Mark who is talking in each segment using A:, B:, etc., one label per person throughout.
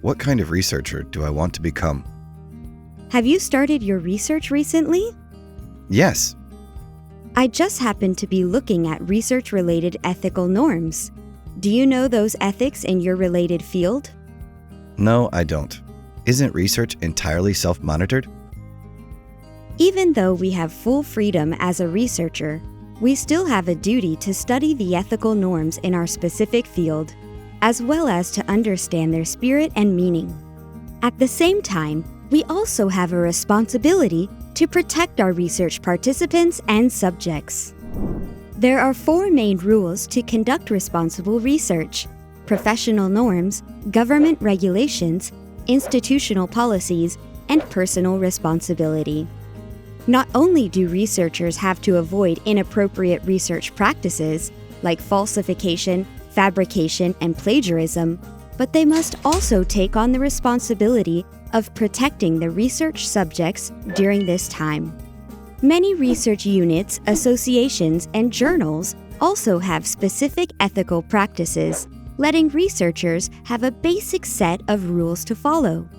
A: What kind of researcher do I want to become?
B: Have you started your research recently?
A: Yes.
B: I just happened to be looking at research-related ethical norms. Do you know those ethics in your related field?
A: No, I don't. Isn't research entirely self-monitored?
B: Even though we have full freedom as a researcher, we still have a duty to study the ethical norms in our specific field, as well as to understand their spirit and meaning. At the same time, we also have a responsibility to protect our research participants and subjects. There are 4 main rules to conduct responsible research: professional norms, government regulations, institutional policies, and personal responsibility. Not only do researchers have to avoid inappropriate research practices like falsification, fabrication, and plagiarism, but they must also take on the responsibility of protecting the research subjects during this time. Many research units, associations, and journals also have specific ethical practices, letting researchers have a basic set of rules to follow.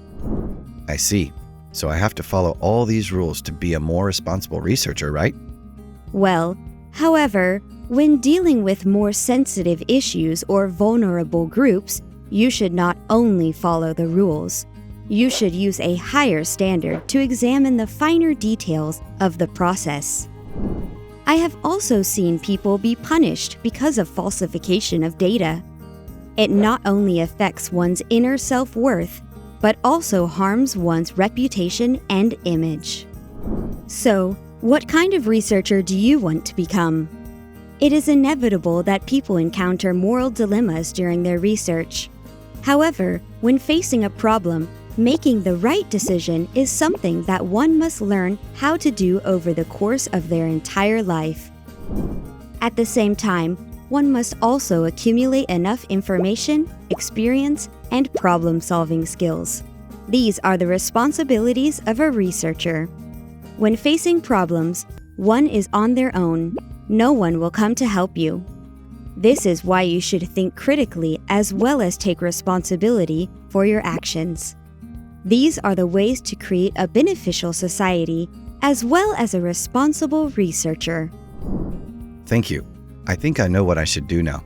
A: I see. So I have to follow all these rules to be a more responsible researcher, right?
B: Well, however, when dealing with more sensitive issues or vulnerable groups, you should not only follow the rules. You should use a higher standard to examine the finer details of the process. I have also seen people be punished because of falsification of data. It not only affects one's inner self-worth, but also harms one's reputation and image. So, what kind of researcher do you want to become? It is inevitable that people encounter moral dilemmas during their research. However, when facing a problem, making the right decision is something that one must learn how to do over the course of their entire life. At the same time, one must also accumulate enough information, experience, and problem-solving skills. These are the responsibilities of a researcher. When facing problems, one is on their own. No one will come to help you. This is why you should think critically as well as take responsibility for your actions. These are the ways to create a beneficial society as well as a responsible researcher.
A: Thank you. I think I know what I should do now.